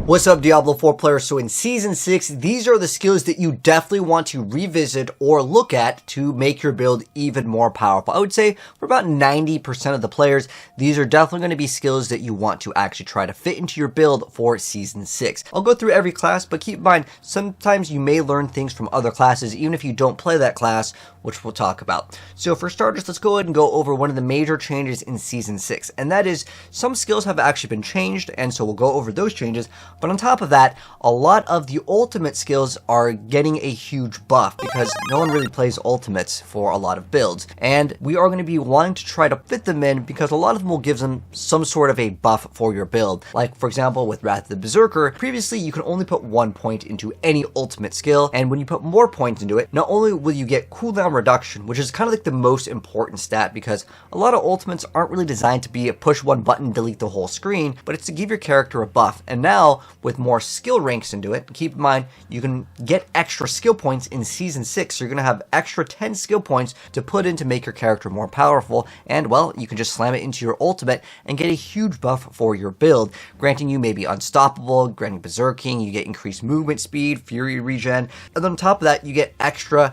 What's up, Diablo 4 players? So in Season 6, these are the skills that you definitely want to revisit or look at to make your build even more powerful. I would say for about 90% of the players, these are definitely going to be skills that you want to actually try to fit into your build for Season 6. I'll go through every class, but keep in mind, sometimes you may learn things from other classes, even if you don't play that class, which we'll talk about. So for starters, let's go ahead and go over one of the major changes in Season 6, and that is some skills have actually been changed, and so we'll go over those changes. But on top of that, a lot of the ultimate skills are getting a huge buff because no one really plays ultimates for a lot of builds. And we are going to be wanting to try to fit them in because a lot of them will give them some sort of a buff for your build. Like, for example, with Wrath of the Berserker, previously you can only put 1 point into any ultimate skill. And when you put more points into it, not only will you get cooldown reduction, which is kind of like the most important stat because a lot of ultimates aren't really designed to be a push one button, delete the whole screen, but it's to give your character a buff. And now, with more skill ranks into it, keep in mind, you can get extra skill points in Season 6, so you're going to have extra 10 skill points to put in to make your character more powerful, and well, you can just slam it into your ultimate and get a huge buff for your build, granting you maybe unstoppable, granting berserking, you get increased movement speed, fury regen, and then on top of that, you get extra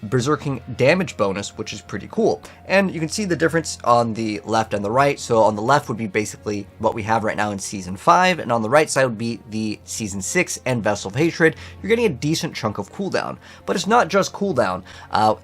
berserking damage bonus, which is pretty cool. And you can see the difference on the left and the right. So on the left would be basically what we have right now in Season 5, and on the right side would be the Season 6 and Vessel of Hatred. You're getting a decent chunk of cooldown, but it's not just cooldown.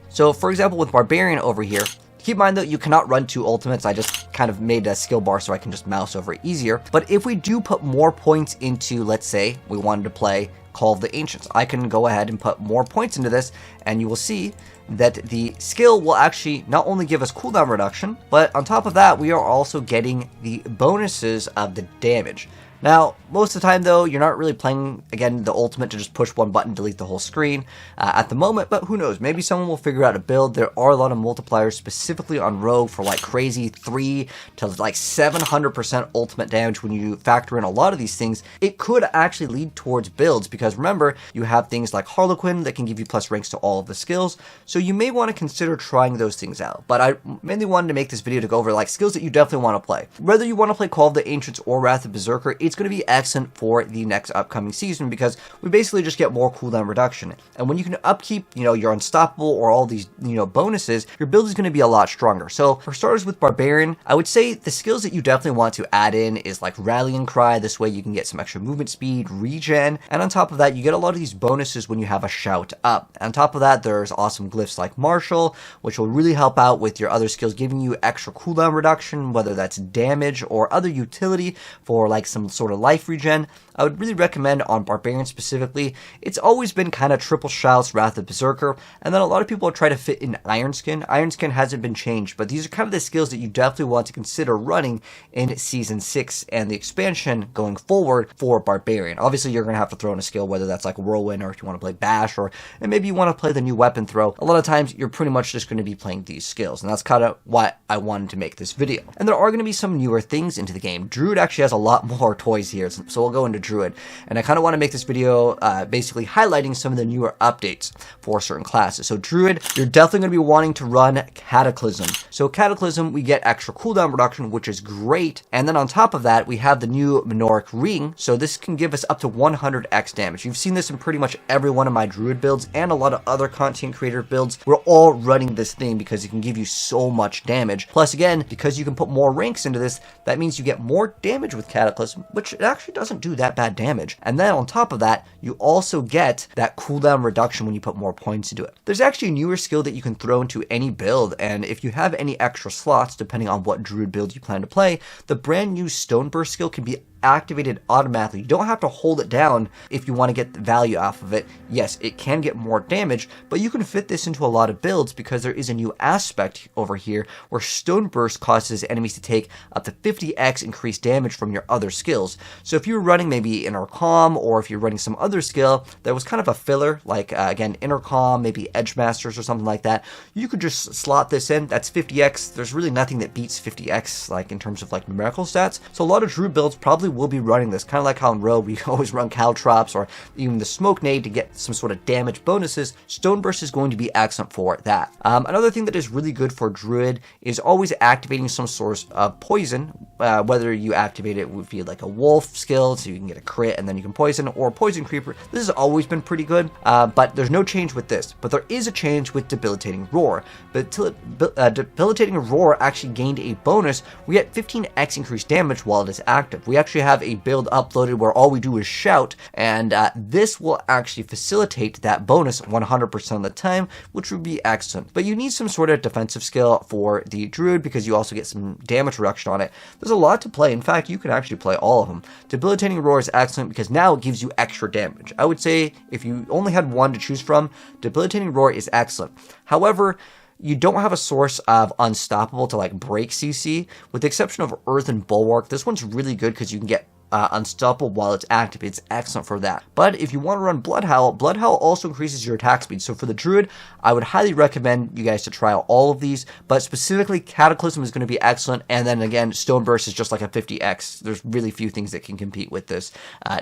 So for example, with Barbarian over here, keep in mind that you cannot run 2 ultimates. I just kind of made a skill bar so I can just mouse over it easier. But if we do put more points into, let's say, we wanted to play Call of the Ancients, I can go ahead and put more points into this, and you will see that the skill will actually not only give us cooldown reduction, but on top of that, we are also getting the bonuses of the damage. Now, most of the time though, you're not really playing, again, the ultimate to just push one button, delete the whole screen at the moment, but who knows, maybe someone will figure out a build. There are a lot of multipliers specifically on Rogue for like crazy 3 to like 700% ultimate damage. When you factor in a lot of these things, it could actually lead towards builds because remember, you have things like Harlequin that can give you plus ranks to all of the skills, so you may want to consider trying those things out. But I mainly wanted to make this video to go over like skills that you definitely want to play. Whether you want to play Call of the Ancients or Wrath of Berserker, it's going to be excellent for the next upcoming season because we basically just get more cooldown reduction. And when you can upkeep, your unstoppable or all these, bonuses, your build is going to be a lot stronger. So for starters with Barbarian, I would say the skills that you definitely want to add in is like Rallying Cry. This way you can get some extra movement speed, regen, and on top of that, you get a lot of these bonuses when you have a shout up. On top of that, there's awesome glyphs like Martial, which will really help out with your other skills, giving you extra cooldown reduction, whether that's damage or other utility for like some sort of life regen. I would really recommend on Barbarian specifically. It's always been kind of triple shouts, Wrath of Berserker, and then a lot of people try to fit in Iron Skin. Iron Skin hasn't been changed, but these are kind of the skills that you definitely want to consider running in Season 6 and the expansion going forward for Barbarian. Obviously, you're going to have to throw in a skill, whether that's like Whirlwind or if you want to play Bash, and maybe you want to play the new weapon throw. A lot of times, you're pretty much just going to be playing these skills, and that's kind of why I wanted to make this video. And there are going to be some newer things into the game. Druid actually has a lot more toys here, so we'll go into Druid. And I kind of want to make this video basically highlighting some of the newer updates for certain classes. So Druid, you're definitely going to be wanting to run Cataclysm. So Cataclysm, we get extra cooldown reduction, which is great. And then on top of that, we have the new Minoric Ring. So this can give us up to 100x damage. You've seen this in pretty much every one of my Druid builds and a lot of other content creator builds. We're all running this thing because it can give you so much damage. Plus again, because you can put more ranks into this, that means you get more damage with Cataclysm, which it actually doesn't do that bad damage. And then on top of that, you also get that cooldown reduction when you put more points into it. There's actually a newer skill that you can throw into any build, and if you have any extra slots, depending on what Druid build you plan to play, the brand new Stoneburst skill can be activated automatically. You don't have to hold it down if you want to get the value off of it. Yes, it can get more damage, but you can fit this into a lot of builds because there is a new aspect over here where Stoneburst causes enemies to take up to 50x increased damage from your other skills. So if you're running maybe Intercom, or if you're running some other skill that was kind of a filler, like again, Intercom, maybe Edge Masters or something like that, you could just slot this in. That's 50x. There's really nothing that beats 50x like in terms of like numerical stats. So a lot of Druid builds probably will be running this, kind of like how in Rogue we always run caltrops or even the smoke nade to get some sort of damage bonuses. Stoneburst is going to be excellent for that. Another thing that is really good for Druid is always activating some source of poison, whether you activate it via like a wolf skill, so you can get a crit and then you can poison, or poison creeper. This has always been pretty good, but there's no change with this. But there is a change with debilitating roar. But debilitating roar actually gained a bonus. We get 15x increased damage while it is active. We actually have a build uploaded where all we do is shout, and this will actually facilitate that bonus 100% of the time, which would be excellent. But you need some sort of defensive skill for the Druid because you also get some damage reduction on it. There's a lot to play. In fact, you can actually play all of them. Debilitating roar is excellent because now it gives you extra damage. I would say if you only had one to choose from, debilitating roar is excellent. However, you don't have a source of unstoppable to like break CC, with the exception of Earth and Bulwark. This one's really good because you can get unstoppable while it's active. It's excellent for that. But if you want to run Bloodhowl also increases your attack speed. So for the Druid, I would highly recommend you guys to try out all of these, but specifically Cataclysm is going to be excellent, and then again Stoneburst is just like a 50x. There's really few things that can compete with this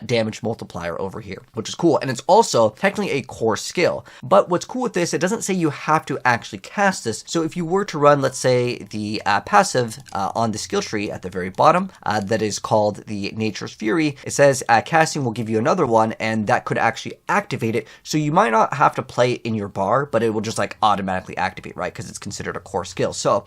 damage multiplier over here, which is cool. And it's also technically a core skill. But what's cool with this, it doesn't say you have to actually cast this. So if you were to run, let's say, the passive on the skill tree at the very bottom, that is called the Nature's Fury, it says casting will give you another one, and that could actually activate it. So you might not have to play it in your bar, but it will just like automatically activate, right? Because it's considered a core skill. So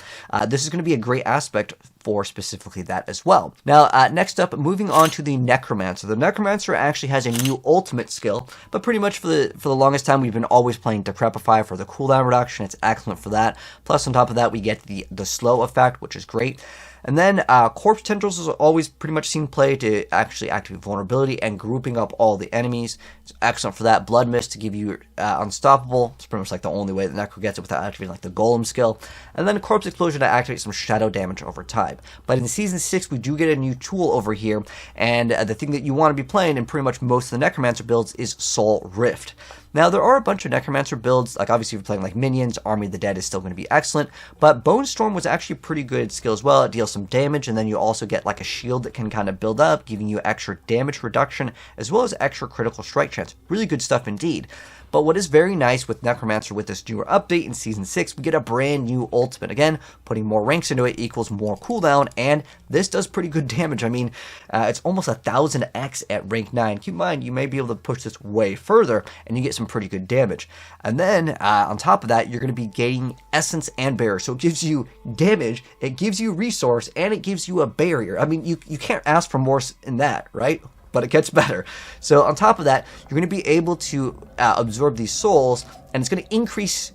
this is going to be a great aspect for specifically that as well. Now, next up, moving on to the Necromancer. The Necromancer actually has a new ultimate skill, but pretty much for the longest time, we've been always playing Decrepify for the cooldown reduction. It's excellent for that. Plus, on top of that, we get the slow effect, which is great. And then Corpse Tendrils is always pretty much seen play to actually activate vulnerability and grouping up all the enemies. It's excellent for that. Blood Mist to give you unstoppable. It's pretty much like the only way that Necro gets it without activating like the Golem skill. And then Corpse Explosion to activate some shadow damage over time. But in Season 6, we do get a new tool over here, and the thing that you want to be playing in pretty much most of the Necromancer builds is Soul Rift. Now, there are a bunch of Necromancer builds, like obviously if you're playing like Minions, Army of the Dead is still going to be excellent, but Bone Storm was actually a pretty good skill as well. It deals some damage, and then you also get like a shield that can kind of build up, giving you extra damage reduction, as well as extra critical strike chance. Really good stuff indeed. But what is very nice with Necromancer with this newer update in Season 6, we get a brand new ultimate. Again, putting more ranks into it equals more cooldown, and this does pretty good damage. I mean, it's almost 1000x at rank 9. Keep in mind, you may be able to push this way further, and you get some pretty good damage. And then, on top of that, you're going to be gaining Essence and Barrier. So it gives you damage, it gives you resource, and it gives you a barrier. I mean, you can't ask for more in that, right? But it gets better. So on top of that, you're going to be able to absorb these souls, and it's going to increase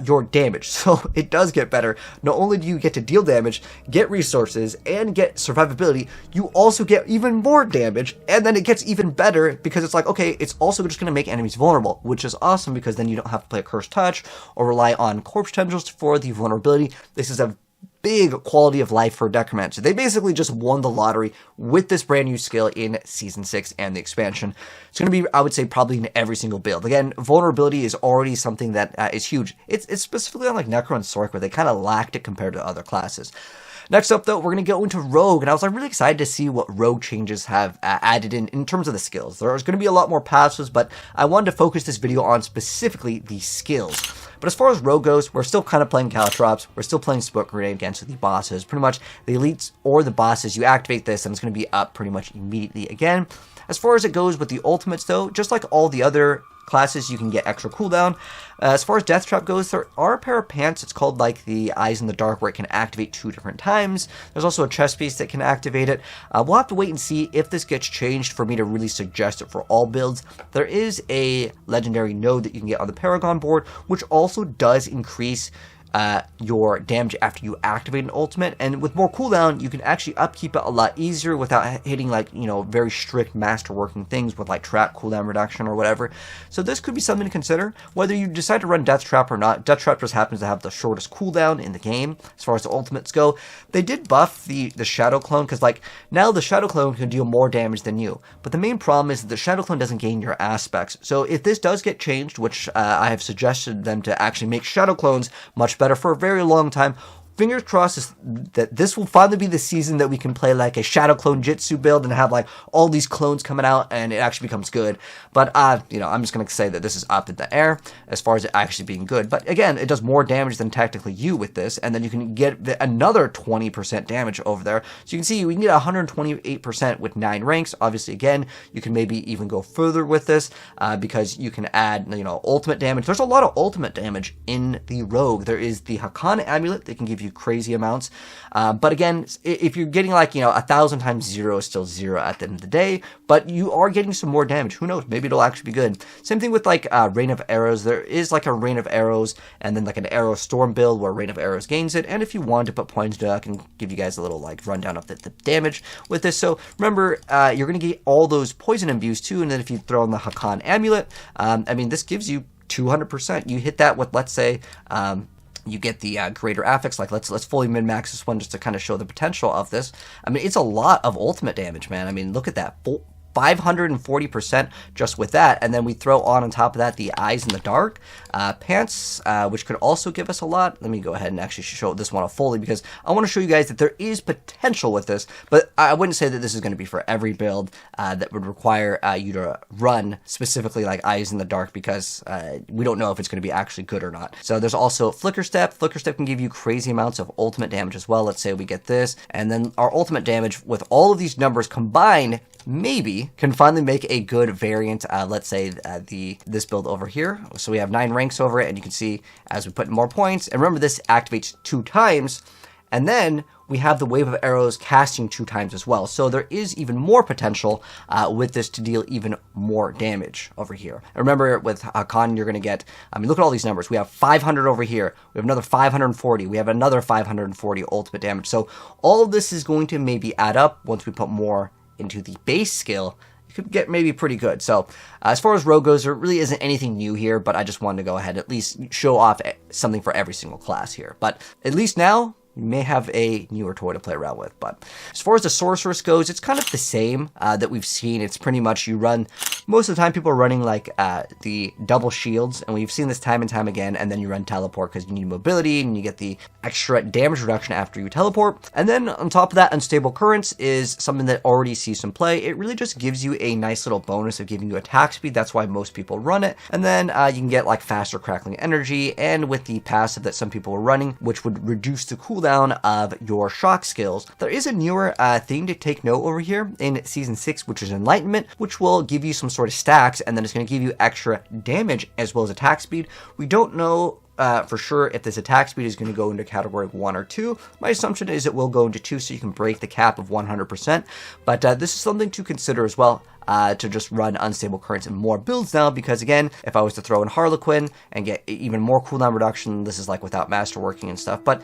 your damage. So it does get better. Not only do you get to deal damage, get resources, and get survivability, you also get even more damage, and then it gets even better because it's like, okay, it's also just going to make enemies vulnerable, which is awesome because then you don't have to play a Cursed Touch or rely on Corpse Tendrils for the vulnerability. This is a big quality of life for Necromancer. They basically just won the lottery with this brand new skill in Season 6 and the expansion. It's going to be, I would say, probably in every single build. Again, vulnerability is already something that is huge. It's specifically on like Necro and Sorc where they kind of lacked it compared to other classes. Next up, though, we're going to go into Rogue, and I was like really excited to see what Rogue changes have added in terms of the skills. There's going to be a lot more passives, but I wanted to focus this video on specifically the skills. But as far as Rogue goes, we're still kind of playing Caltrops. We're still playing Smoke Grenade against the bosses. Pretty much the elites or the bosses, you activate this, and it's going to be up pretty much immediately again. As far as it goes with the ultimates, though, just like all the other classes, you can get extra cooldown. As far as Death Trap goes, there are a pair of pants. It's called like the Eyes in the Dark, where it can activate 2 different times. There's also a chest piece that can activate it. We'll have to wait and see if this gets changed for me to really suggest it for all builds. There is a legendary node that you can get on the Paragon board, which also does increase your damage after you activate an ultimate, and with more cooldown you can actually upkeep it a lot easier without hitting like, you know, very strict masterworking things with like trap cooldown reduction or whatever. So this could be something to consider whether you decide to run Death Trap or not. Death Trap just happens to have the shortest cooldown in the game as far as the ultimates go. They did buff the Shadow Clone, because like now the Shadow Clone can deal more damage than you, but the main problem is that the Shadow Clone doesn't gain your aspects. So if this does get changed, which I have suggested them to actually make Shadow Clones much better for a very long time, fingers crossed that this will finally be the season that we can play like a Shadow Clone Jitsu build and have like all these clones coming out and it actually becomes good. But, you know, I'm just going to say that this is up in the air as far as it actually being good. But again, it does more damage than technically you with this, and then you can get another 20% damage over there. So you can see we can get 128% with 9 ranks. Obviously, again, you can maybe even go further with this because you can add, you know, ultimate damage. There's a lot of ultimate damage in the Rogue. There is the Hakan amulet that can give you crazy amounts. But again, if you're getting like, you know, 1,000 times 0 is still 0 at the end of the day, but you are getting some more damage. Who knows? Maybe it'll actually be good. Same thing with like Rain of Arrows. There is like a Rain of Arrows and then like an Arrow Storm build where Rain of Arrows gains it. And if you want to put points to it, I can give you guys a little like rundown of the damage with this. So remember, you're going to get all those poison imbues too. And then if you throw in the Hakan amulet, I mean, this gives you 200%. You hit that with, let's say, you get the greater affix. Like let's fully min-max this one just to kind of show the potential of this. I mean, it's a lot of ultimate damage, man. I mean, look at that. 540% just with that, and then we throw on top of that the Eyes in the Dark pants, which could also give us a lot. Let me go ahead and actually show this one fully because I want to show you guys that there is potential with this, but I wouldn't say that this is going to be for every build that would require you to run specifically like Eyes in the Dark because we don't know if it's going to be actually good or not. So there's also Flicker Step. Flicker Step can give you crazy amounts of ultimate damage as well. Let's say we get this, and then our ultimate damage with all of these numbers combined maybe can finally make a good variant. Let's say this build over here. So we have 9 ranks over it, and you can see as we put in more points, and remember this activates 2 times, and then we have the Wave of Arrows casting 2 times as well. So there is even more potential with this to deal even more damage over here. And remember with Hakan, you're going to get, I mean, look at all these numbers. We have 500 over here. We have another 540. We have another 540 ultimate damage. So all of this is going to maybe add up once we put more into the base skill. You could get maybe pretty good. So as far as Rogue goes, there really isn't anything new here, but I just wanted to go ahead and at least show off something for every single class here. But at least now you may have a newer toy to play around with. But as far as the Sorceress goes, it's kind of the same that we've seen. It's pretty much you run, most of the time people are running like the double shields, and we've seen this time and time again, and then you run teleport because you need mobility and you get the extra damage reduction after you teleport. And then on top of that, Unstable Currents is something that already sees some play. It really just gives you a nice little bonus of giving you attack speed. That's why most people run it. And then you can get like faster crackling energy, and with the passive that some people are running, which would reduce the cooldown of your shock skills. There is a newer thing to take note over here in Season 6, which is Enlightenment, which will give you some sort of stacks, and then it's going to give you extra damage as well as attack speed. We don't know for sure if this attack speed is going to go into category 1 or 2. My assumption is it will go into 2, so you can break the cap of 100%. But this is something to consider as well. To just run Unstable Currents in more builds now, because again, if I was to throw in Harlequin and get even more cooldown reduction, this is like without masterworking and stuff, but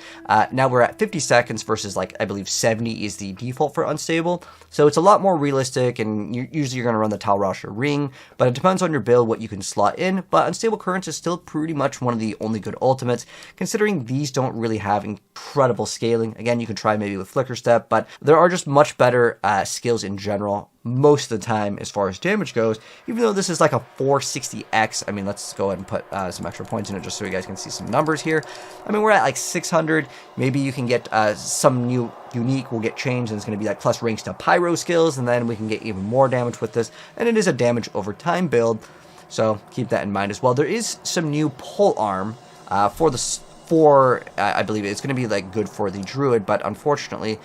now we're at 50 seconds versus like, I believe 70 is the default for Unstable, so it's a lot more realistic, and usually you're going to run the Tal Rasha Ring, but it depends on your build what you can slot in. But Unstable Currents is still pretty much one of the only good ultimates, considering these don't really have incredible scaling. Again, you can try maybe with Flicker Step, but there are just much better skills in general most of the time as far as damage goes, even though this is like a 460x. I mean, let's go ahead and put some extra points in it just so you guys can see some numbers here. I mean, we're at like 600. Maybe you can get some new unique will get changed, and it's going to be like plus ranks to pyro skills, and then we can get even more damage with this, and it is a damage over time build, so keep that in mind as well. There is some new pole arm for I believe it's going to be like good for the Druid, but unfortunately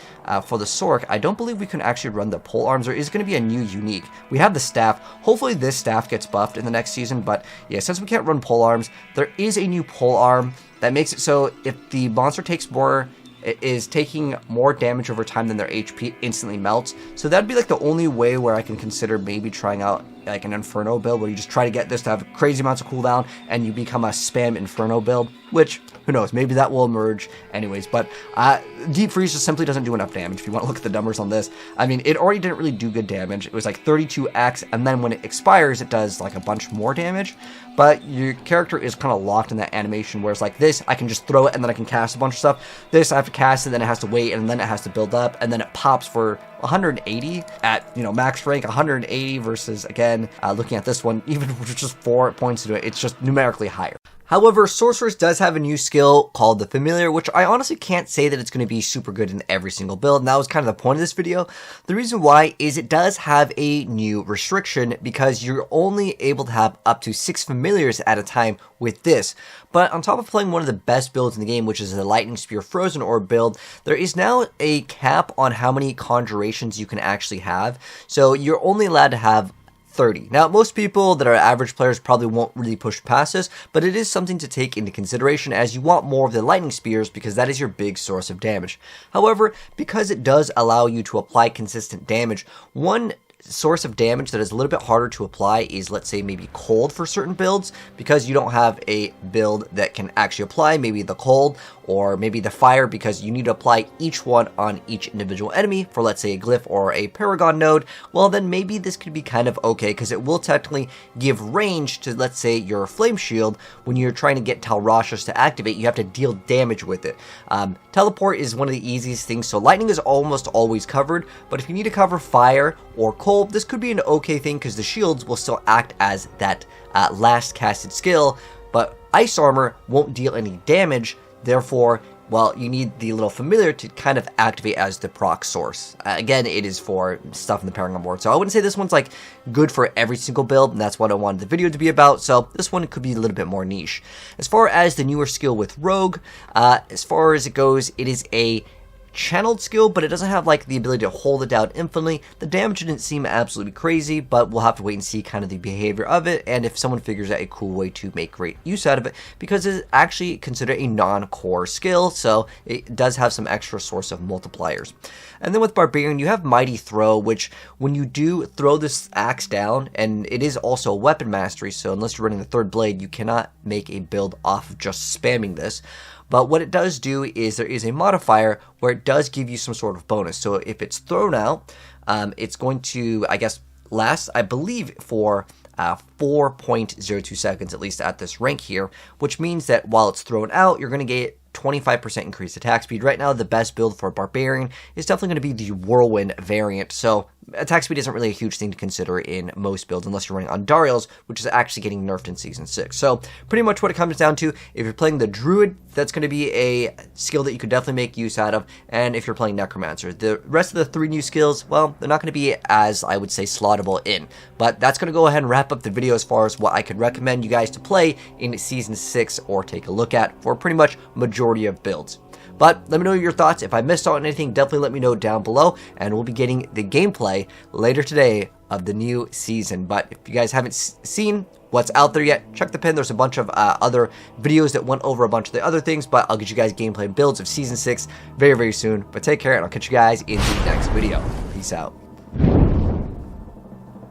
for the Sorc, I don't believe we can actually run the pole arms. There is going to be a new unique. We have the staff. Hopefully this staff gets buffed in the next season, but yeah, since we can't run pole arms, there is a new pole arm that makes it so if the monster takes more, it is taking more damage over time than their HP instantly melts. So that'd be like the only way where I can consider maybe trying out like an Inferno build, where you just try to get this to have crazy amounts of cooldown and you become a spam Inferno build, which who knows, maybe that will emerge anyways. But Deep Freeze just simply doesn't do enough damage. If you want to look at the numbers on this, I mean, it already didn't really do good damage. It was like 32x, and then when it expires, it does like a bunch more damage, but your character is kind of locked in that animation, whereas like this, I can just throw it and then I can cast a bunch of stuff. This, I have to cast it, then it has to wait, and then it has to build up, and then it pops for 180 at, you know, max rank. 180 versus, again, looking at this one, even with just 4 points into it, it's just numerically higher. However, Sorceress does have a new skill called the Familiar, which I honestly can't say that it's going to be super good in every single build, and that was kind of the point of this video. The reason why is it does have a new restriction because you're only able to have up to 6 Familiars at a time with this. But on top of playing one of the best builds in the game, which is the Lightning Spear Frozen Orb build, there is now a cap on how many conjurations you can actually have. So you're only allowed to have 30. Now, most people that are average players probably won't really push past this, but it is something to take into consideration as you want more of the lightning spears because that is your big source of damage. However, because it does allow you to apply consistent damage, one source of damage that is a little bit harder to apply is, let's say, maybe cold for certain builds, because you don't have a build that can actually apply maybe the cold or maybe the fire, because you need to apply each one on each individual enemy for, let's say, a glyph or a paragon node. Well, then maybe this could be kind of okay, because it will technically give range to, let's say, your flame shield. When you're trying to get Talrashas to activate, you have to deal damage with it. Teleport is one of the easiest things, so lightning is almost always covered, but if you need to cover fire or cold, this could be an okay thing because the shields will still act as that last casted skill, but ice armor won't deal any damage. Therefore, well, you need the little familiar to kind of activate as the proc source. Again, it is for stuff in the Paragon board, so I wouldn't say this one's like good for every single build, and that's what I wanted the video to be about, so this one could be a little bit more niche. As far as the newer skill with Rogue, as far as it goes, it is a channeled skill, but it doesn't have like the ability to hold it down infinitely. The damage didn't seem absolutely crazy, but we'll have to wait and see kind of the behavior of it, and if someone figures out a cool way to make great use out of it, because it's actually considered a non-core skill, so it does have some extra source of multipliers. And then with Barbarian, you have Mighty Throw, which when you do throw this axe down, and it is also a weapon mastery, so unless you're running the third blade, you cannot make a build off of just spamming this. But what it does do is there is a modifier where it does give you some sort of bonus. So if it's thrown out, it's going to, I guess, last, I believe, for 4.02 seconds, at least at this rank here, which means that while it's thrown out, you're going to get 25% increased attack speed. Right now, the best build for Barbarian is definitely going to be the Whirlwind variant, so attack speed isn't really a huge thing to consider in most builds unless you're running on Dariel's, which is actually getting nerfed in Season 6. So pretty much what it comes down to, if you're playing the Druid, that's going to be a skill that you could definitely make use out of, and if you're playing Necromancer. The rest of the 3 new skills, well, they're not going to be as, I would say, slottable in. But that's going to go ahead and wrap up the video as far as what I could recommend you guys to play in Season 6 or take a look at for pretty much majority of builds. But let me know your thoughts. If I missed out on anything, definitely let me know down below, and we'll be getting the gameplay later today of the new season. But if you guys haven't seen what's out there yet, check the pin. There's a bunch of other videos that went over a bunch of the other things, but I'll get you guys gameplay builds of Season 6 very, very soon. But take care, and I'll catch you guys in the next video. Peace out.